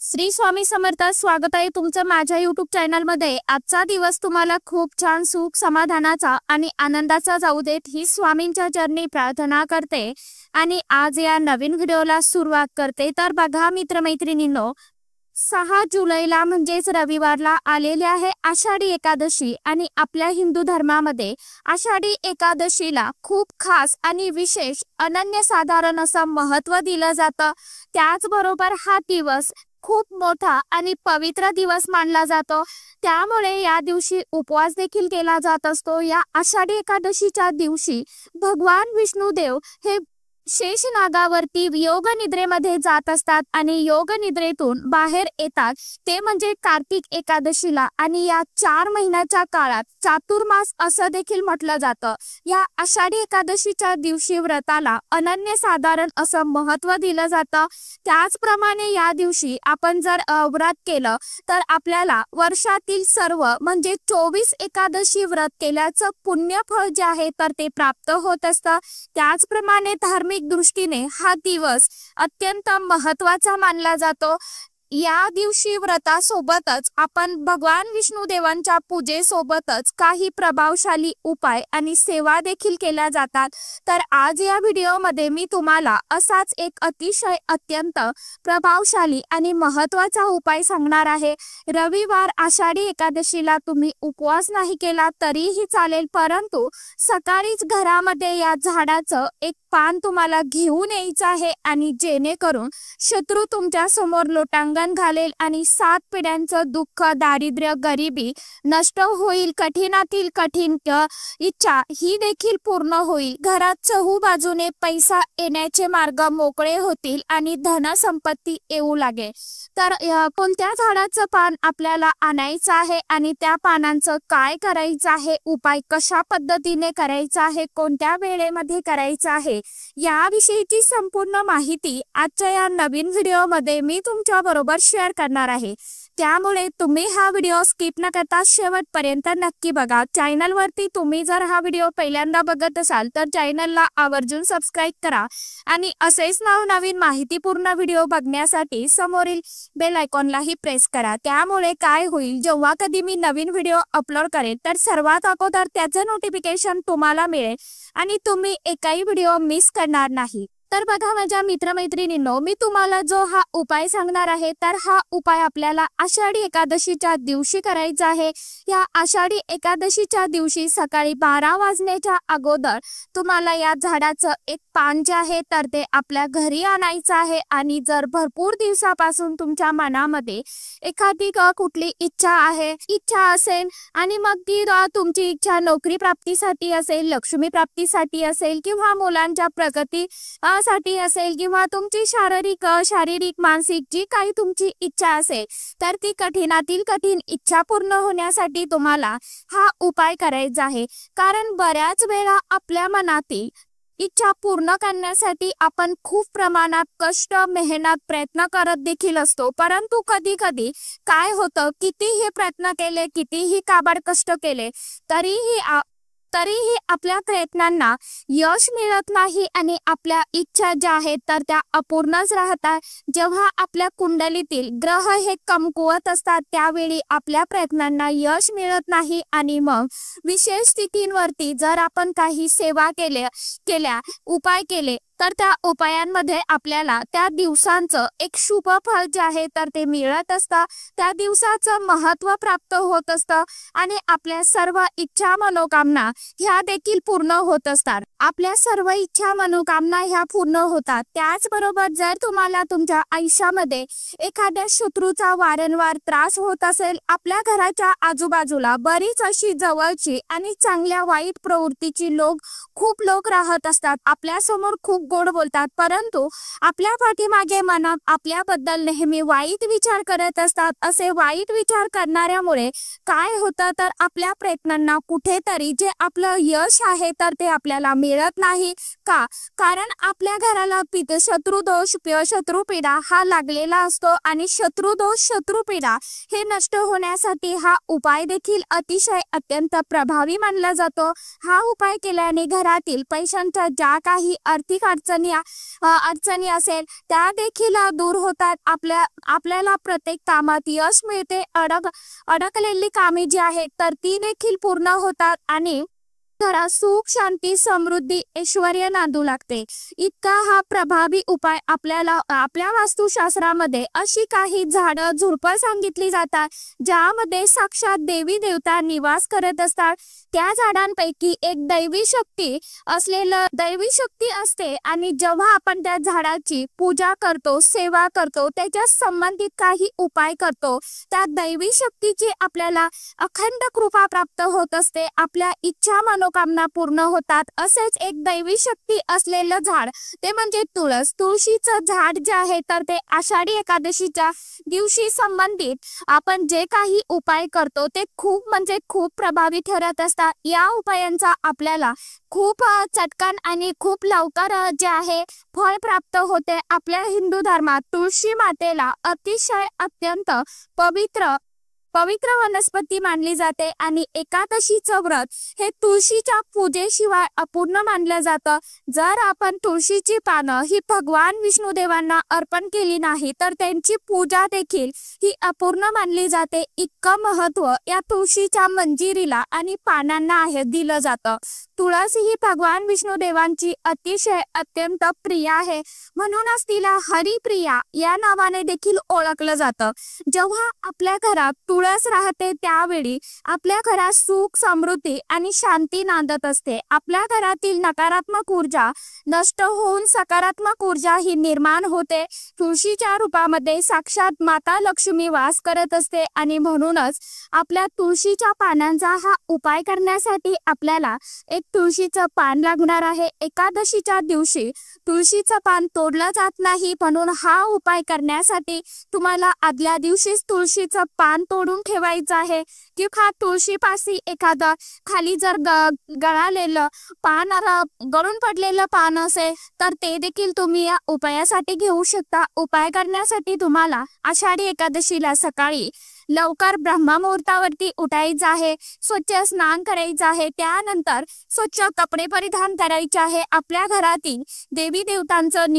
श्री स्वामी समर्थ। स्वागत आहे तुमचं माझ्या YouTube चॅनल मध्ये। आजचा दिवस तुम्हाला खूप छान सुख समाधानाचा आणि आनंदाचा जाऊ देत ही स्वामींच्या चरणी प्रार्थना करते आणि आज या नवीन व्हिडिओला सुरुवात करते। तर बघा मित्रमैत्रिणींनो, 6 जुलैला म्हणजेच रविवारला आलेले आहे आषाढी एकादशी आणि आपल्या हिंदू धर्मामध्ये आषाढी एकादशीला खूप खास आणि विशेष अनन्यसाधारण असं महत्त्व दिलं जातं। त्याचबरोबर हा दिवस खूप मोठा आणि पवित्र दिवस मानला जातो। त्यामुळे या दिवशी उपवास देखील केला जात असतो। या आषाढी एकादशीच्या दिवशी भगवान विष्णुदेव हे शेषनागावरती योग निद्रेमध्ये जात असतात आणि योग निद्रेतून बाहेर येतात, ते म्हणजे कार्तिक एकादशीला। आणि या 4 महिन्याच्या काळात चातुर्मास असं देखील म्हटलं जातं। या आषाढी एकादशीच्या दिवशी व्रताला अनन्यसाधारण असं महत्त्व दिलं जातं। त्याचप्रमाणे या दिवशी आपण जर व्रत केलं तर आपल्याला वर्षातील सर्व म्हणजे 24 एकादशी व्रत केल्याचं पुण्यफळ जे आहे तर ते प्राप्त होत असतं। त्याचप्रमाणे धार्मिक दृष्टीने हा दिवस अत्यंत महत्त्वाचा मानला जातो। या दिवशी व्रतासोबतच आपण भगवान विष्णुदेवांच्या पूजेसोबतच काही प्रभावशाली उपाय आणि सेवा देखील केल्या जातात। तर आज या व्हिडिओमध्ये मी तुम्हाला असाच एक अतिशय अत्यंत प्रभावशाली आणि महत्त्वाचा उपाय सांगणार आहे। रविवार आषाढी एकादशीला तुम्ही उपवास नाही केला तरीही चालेल, परंतु सकाळीच घरामध्ये या झाडाचं एक पान तुम्हाला घेऊन यायचं आहे आणि जेणेकरून शत्रू तुमच्या समोर लोटांगण घालेल आणि 7 पिढ्यांचं दुःख, दारिद्र्य, गरिबी नष्ट होईल। कठीणातील कठीण इच्छा ही देखील पूर्ण होईल। घरात चहूबाजूने पैसा येण्याचे मार्ग मोकळे होतील आणि धनसंपत्ती येऊ लागेल। तर कोणत्या झाडाचं पान आपल्याला आणायचं आहे आणि त्या पानांचं काय करायचं आहे, उपाय कशा पद्धतीने करायचा आहे, कोणत्या वेळेमध्ये करायचं आहे, याविषयीची संपूर्ण माहिती आजच्या या नवीन व्हिडिओमध्ये मी तुमच्या बरोबर शेअर करणार आहे। त्यामुळे तुम्ही हा व्हिडिओ स्किप न करता शेवटपर्यंत नक्की बघा। चॅनलवरती तुम्ही जर हा व्हिडिओ पहिल्यांदा बघत असाल तर चॅनलला आवर्जून सबस्क्राइब करा आणि असेच नवनवीन माहितीपूर्ण व्हिडिओ बघण्यासाठी समोरील बेल आयकॉनलाही प्रेस करा। त्यामुळे काय होईल, जेव्हा कधी मी नवीन व्हिडिओ अपलोड करेन तर सर्वात अगोदर त्याचे नोटिफिकेशन तुम्हाला मिळेल आणि तुम्ही एकही व्हिडिओ मिस करणार नाही। तर बघा माझ्या मित्रमैत्रिणींनो, मी तुम्हाला जो हा उपाय सांगणार आहे तर हा उपाय आपल्याला आषाढी एकादशीच्या दिवशी करायचा आहे। या आषाढी एकादशीच्या दिवशी सकाळी 12 वाजण्याच्या अगोदर तुम्हाला या झाडाचं एक पान जे आहे तर ते आपल्या घरी आणायचं आहे आणि जर भरपूर दिवसापासून तुमच्या मनामध्ये एखादी कुठली इच्छा असेल आणि मग ती तुमची इच्छा नोकरी प्राप्तीसाठी असेल, लक्ष्मी प्राप्तीसाठी असेल किंवा मुलांच्या प्रगती साठी असेल किंवा तुमची शारीरिक मानसिक जी काही तुमची इच्छा असेल तर ती कठीणातील कठीण इच्छा पूर्ण होण्यासाठी तुम्हाला हा उपाय करायचा आहे। कारण बऱ्याच वेळा आपल्या मनातील इच्छा पूर्ण करण्यासाठी आपण खूप प्रमाणात कष्ट, मेहनत, प्रयत्न करत देखील असतो, परंतु कधी कधी काय होतं, कितीही प्रयत्न केले, कितीही काबाड कष्ट केले तरीही आपल्या प्रयत्नांना यश मिळत नाही आणि आपल्या इच्छा ज्या आहेत तर त्या अपूर्णच राहतात। जेव्हा आपल्या कुंडलीतील ग्रह हे कमकुवत असतात त्यावेळी आपल्या प्रयत्नांना यश मिळत नाही आणि मग विशेष स्थितींवरती जर आपण काही सेवा केल्या, उपाय केले तर त्या उपायांमध्ये आपल्याला त्या दिवसांचं एक शुभ फळ जे आहे तर ते मिळत असतं। त्या दिवसाचं महत्त्व प्राप्त होत असतं आणि आपल्या सर्व इच्छा मनोकामना ह्या देखील पूर्ण होत असतात। आपल्या सर्व इच्छा मनोकामना ह्या पूर्ण होतात। त्याचबरोबर जर तुम्हाला तुमच्या आयुष्यामध्ये एखाद्या शत्रूचा वारंवार त्रास होत असेल, आपल्या घराच्या आजूबाजूला बरीच अशी जवळची आणि चांगल्या वाईट प्रवृत्तीची खूप लोक राहत असतात, आपल्या समोर खूप गोड बोलतात, परंतु आपल्या पाठीमागे मनात आपल्याबद्दल नेहमी वाईट विचार करत असतात। असे वाईट विचार करणाऱ्यामुळे काय होतं तर आपल्या प्रयत्नांना कुठेतरी जे आपलं यश आहे तर ते आपल्याला मिळत नाही का? कारण आपल्या घराला शत्रुदोष शत्रुपीडा हा लागलेला असतो आणि शत्रुदोष शत्रुपीडा हे नष्ट होण्यासाठी हा उपाय देखील अतिशय अत्यंत प्रभावी मानला जातो। हा उपाय केल्याने घरातील पैशांच्या ज्या काही आर्थिक अडचणी असेल त्या देखील दूर होतात। आपल्याला प्रत्येक कामात यश मिळते। अडकलेली कामे जी आहेत तर ती देखील पूर्ण होतात आणि घरात सुख शांती समृद्धी ऐश्वर्य नांदू लागते। इतका हा प्रभावी उपाय आपल्याला आपल्या वास्तुशास्त्रामध्ये अशी काही झाडं झुडपं सांगितली जातात ज्यामध्ये साक्षात देवी देवता निवास करत असतात। त्या झाडांपैकी एक दैवी शक्ती असते आणि जेव्हा आपण त्या झाडाची पूजा करतो सेवा करतो त्याच्या संबंधित काही उपाय करतो त्या दैवी शक्तीची आपल्याला अखंड कृपा प्राप्त होत असते। आपल्या इच्छा कामना पूर्ण होतात। असेच एक दैवी शक्ती असलेलं झाड ते म्हणजे तुळस। तुळशीचं झाड जे आहे तर ते आषाढी एकादशीच्या दिवशी संबंधित आपण जे काही उपाय करतो ते खूप प्रभावी ठरत असतात। या उपायांचा आपल्याला खूप चटकन आणि खूप लवकर जे आहे फळ प्राप्त होते। आपल्या हिंदू धर्मात तुळशी मातेला अतिशय अत्यंत पवित्र वनस्पती मानली जाते आणि एकादशीचं व्रत हे तुळशीच्या पूजेशिवाय अपूर्ण मानलं जातं। जर आपण तुळशीची पानं ही भगवान विष्णुदेवांना अर्पण केली नाही तर त्यांची पूजा देखील ही अपूर्ण मानली जाते। इतकं महत्त्व या तुळशीच्या मंजिरीला आणि पानांना आहे दिलं जातं। तुळस ही भगवान विष्णुदेवांची अतिशय अत्यंत प्रिय आहे म्हणूनच तिला हरिप्रिया या नावाने देखील ओळखलं जातं। जेव्हा आपल्या घरात तुळस राहते त्यावेळी आपल्या घरात सुख समृद्धी आणि शांती नांदत असते। आपल्या घरातील नकारात्मक ऊर्जा नष्ट होऊन सकारात्मक ऊर्जा ही निर्माण होते। तुळशीच्या रूपामध्ये साक्षात माता लक्ष्मी वास करत असते आणि म्हणूनच आपल्या तुळशीच्या पानांचा हा उपाय करण्यासाठी आपल्याला एक तुळशीचं पान लागणार आहे। एकादशीच्या दिवशी तुळशीचं पान तोडलं जात नाही म्हणून हा उपाय करण्यासाठी तुम्हाला आदल्या दिवशीच तुळशीचं पान तोडून ठेवायचं आहे किंवा तुळशीपाशी एखादं खाली जर गळालेलं पान गळून पडलेलं पान असेल तर ते देखील तुम्ही या उपायासाठी घेऊ शकता। उपाय करण्यासाठी तुम्हाला आषाढी एकादशीला सकाळी लवकर ब्रह्ममुहूर्तावरती उठायचं आहे। स्वच्छ स्नान करायचं आहे। त्यानंतर स्वच्छ कपडे परिधान करायचे आहे। आपल्या घरातील देवी देवतांचं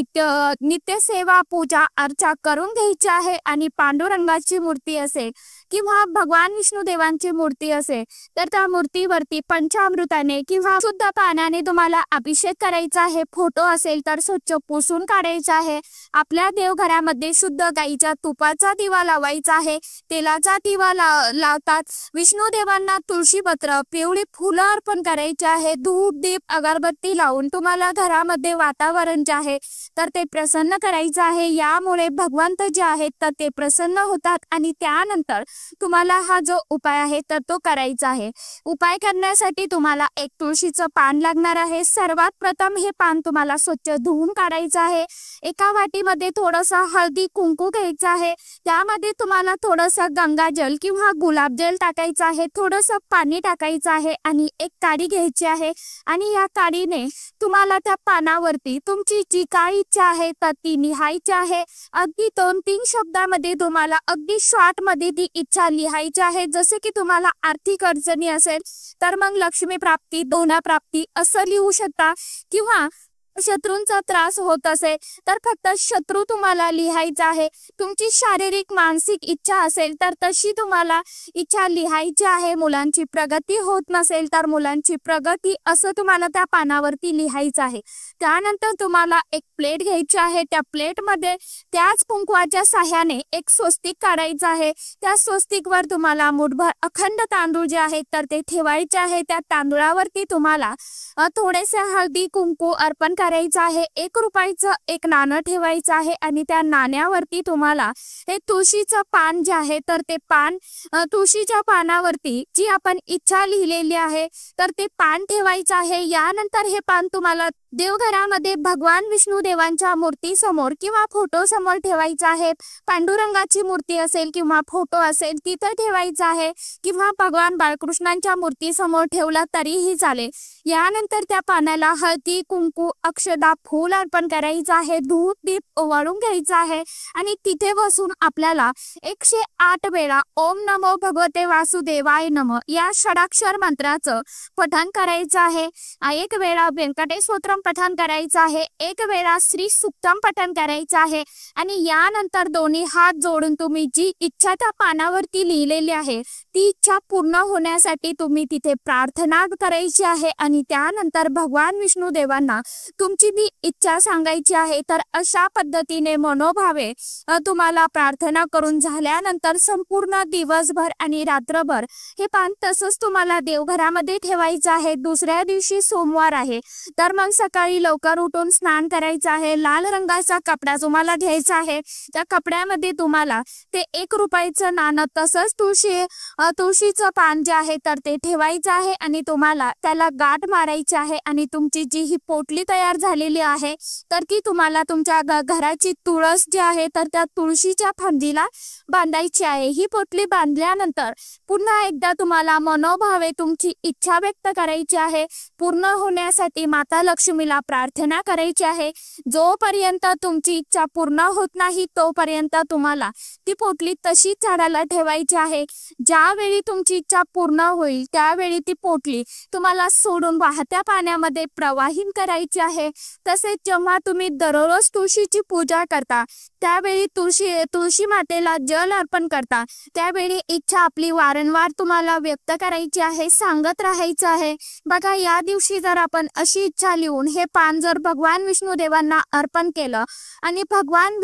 नित्य सेवा पूजा अर्चा करून घ्यायची आहे आणि पांडुरंगाची मूर्ती असेल किंवा भगवान विष्णुदेवांची मूर्ती असेल तर त्या मूर्तीवरती पंचामृताने किंवा शुद्ध पाण्याने तुम्हाला अभिषेक करायचा आहे। फोटो असेल तर स्वच्छ पुसून काढायचा आहे। आपल्या देवघरामध्ये शुद्ध गाईच्या तुपाचा दिवा लावायचा आहे। तेलाचा दिवा लावतात। विष्णुदेवांना तुळशीपत्र पिवळी फुलं अर्पण करायची आहे। धूप दीप अगरबत्ती लावून तुम्हाला घरामध्ये वातावरण जे आहे तर ते प्रसन्न करायचं आहे। यामुळे भगवंत जे आहेत तर ते प्रसन्न होतात आणि त्यानंतर तुम्हाला हा जो उपाय आहे तर तो करायचा आहे। उपाय करण्यासाठी तुम्हाला एक तुळशीचं पान लागणार आहे। सर्वात प्रथम हे पान तुम्हाला स्वच्छ धुवून काढायचं आहे। एका वाटीमध्ये थोडंसं हळदी कुंकू घ्यायचं आहे। त्यामध्ये तुम्हाला थोडंसं गंगाजल किंवा गुलाबजल टाकायचं आहे। थोडंसं पाणी टाकायचं आहे आणि एक काडी घ्यायची आहे आणि या काडीने तुम्हाला त्या पानावरती तुमची जी काही इच्छा आहे तर ती लिहायची आहे। अगदी 2-3 शब्दामध्ये तुम्हाला अगदी शॉर्ट मध्ये ती इच्छा लिहायची आहे। जसे की तुम्हाला आर्थिक अडचणी असेल तर मग लक्ष्मी प्राप्ती धन प्राप्ती असं लिहू शकता किंवा शत्रूंचा त्रास होत असेल तर फक्त शत्रू तुम्हाला लिहायचा आहे। तुमची शारीरिक मानसिक इच्छा असेल तर तशी तुम्हाला इच्छा लिहायची आहे। मुलांची प्रगती होत नसेल तर मुलांची प्रगती असं तुम्हाला त्या पानावरती लिहायचं आहे। त्यानंतर तुम्हाला एक प्लेट घ्यायची आहे। त्या प्लेटमध्ये त्याच कुंकवाच्या साह्याने एक स्वस्तिक काढायचं आहे। त्या स्वस्तिकवर तुम्हाला मुठभर अखंड तांदूळ जे आहेत तर ते ठेवायचे आहे। त्या तांदूळावरती तुम्हाला थोडेसे हळदी कुंकू अर्पण करायचं आहे। 1 रुपयाचं एक नाणं ठेवायचं आहे आणि त्या नाण्यावरती तुम्हाला हे तुळशीचं पान जे आहे तर ते पान तुळशीच्या पानावरती जी आपण इच्छा लिहिलेली आहे तर ते पान ठेवायचं आहे। यानंतर हे पान तुम्हाला देवघरामध्ये भगवान विष्णू देवांच्या मूर्ती समोर किंवा फोटो समोर ठेवायचा आहे. पांडुरंगाची मूर्ती असेल किंवा फोटो असेल तिथं ठेवायचा आहे, किंवा भगवान बाळकृष्णांच्या मूर्ती समोर ठेवला तरीही चालेल. यानंतर त्या पानाला हळदी, कुंकू, अक्षदा, फूल अर्पण करायचं आहे. धूप दीप ओवाळून घ्यायचा आहे आणि तिथे बसून आपल्याला 108 वेळा ओम नमो भगवते वासुदेवाय नमः या षडाक्षर मंत्राचं पठण करायचं आहे. एक वेळा व्यंकटेश स्तोत्रम पठण करायचं आहे, एक वेळा श्री सुक्तम पठण करायचं आहे आणि यानंतर दोन्ही हात जोडून तुम्ही जी इच्छा त्या पानावरती लिहिलेली आहे ती इच्छा पूर्ण होण्यासाठी तुम्ही तिथे प्रार्थना करायची आहे आणि त्यानंतर भगवान विष्णू देवांना तुमची जी इच्छा सांगायची आहे. तर अशा पद्धतीने मनोभावे तुम्हाला प्रार्थना करून झाल्यानंतर संपूर्ण दिवसभर आणि रात्रभर हे पान तसंच तुम्हाला देवघरामध्ये ठेवायचं आहे. दुसऱ्या दिवशी सोमवार आहे तर मग सकाळी लवकर उठून स्नान करायचं आहे. लाल रंगाचा कपडा तुम्हाला घ्यायचा आहे. त्या कपड्यामध्ये तुम्हाला ते 1 रुपयाचं नाणं तसंच तुळशीचं पान जे आहे तर ते ठेवायचं आहे आणि तुम्हाला त्याला गाठ मारायची आहे आणि तुमची जी ही पोटली तयार झालेली आहे तर ती तुम्हाला तुमच्या घराची तुळस जी आहे तर त्या तुळशीच्या फांदीला बांधायची आहे. ही पोटली बांधल्यानंतर पुन्हा एकदा तुम्हाला मनोभावे तुमची इच्छा व्यक्त करायची आहे. पूर्ण होण्यासाठी माता लक्ष्मीला प्रार्थना करायची आहे. जोपर्यंत तुमची इच्छा पूर्ण होत नाही तोपर्यंत तुम्हाला ती पोटली तशीच झाडाला ठेवायची आहे. ज्यावेळी तुमची इच्छा पूर्ण होईल त्यावेळी ती पोटली तुम्हाला सोडून वाहत्या पाण्यामध्ये प्रवाहित करायची आहे. तसेच जेव्हा तुम्ही दररोज तुळशीची पूजा करता त्यावेळी तुळशी मातेला जल अर्पण करता त्यावेळी इच्छा आपली वारंवार तुम्हाला व्यक्त करायची आहे, सांगत राहायचं आहे. बघा, या दिवशी जर आपण अशी इच्छा लिहून हे पान जर भगवान विष्णू देवांना अर्पण केलं आणि भगवान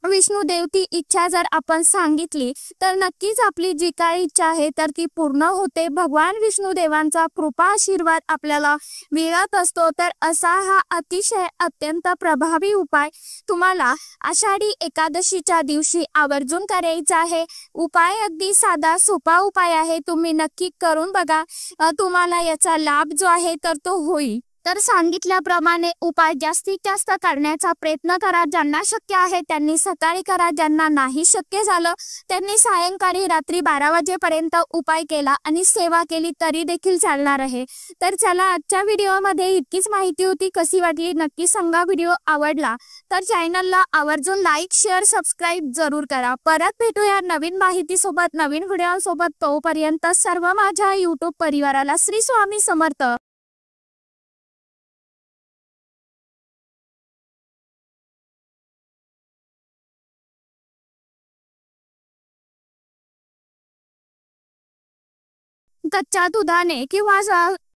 विष्णुदेव ती इच्छा जर आपण सांगितली तर नक्कीच आपली जी काही इच्छा आहे तर ती पूर्ण होते. भगवान विष्णू देवांचा कृपा आशीर्वाद आपल्याला मिळत असतो. तर असा हा अतिशय अत्यंत प्रभावी उपाय तुम्हाला आषाढी एकादशीच्या दिवशी आवर्जून करायचा आहे. उपाय अगदी साधा सोपा उपाय आहे. तुम्ही नक्की करून बघा, तुम्हाला याचा लाभ जो आहे तर तो होईल. तर सांगितल्याप्रमाणे उपाय जास्तीत जास्त करण्याचा प्रयत्न करा. ज्यांना शक्य आहे त्यांनी सकाळी करा, ज्यांना नाही शक्य झालं त्यांनी सायंकाळी रात्री 12 वाजेपर्यंत उपाय केला आणि सेवा केली तरी देखील चालणार आहे. तर चला, आजच्या व्हिडिओमध्ये इतकीच माहिती होती. कशी वाटली नक्की सांगा. व्हिडिओ आवडला तर चॅनलला आवर्जून लाईक, शेअर, सबस्क्राईब जरूर करा. परत भेटूया नवीन माहितीसोबत, नवीन व्हिडिओसोबत. तोपर्यंत सर्व माझ्या यूट्यूब परिवाराला श्री स्वामी समर्थ. कच्च्या दुधाने किंवा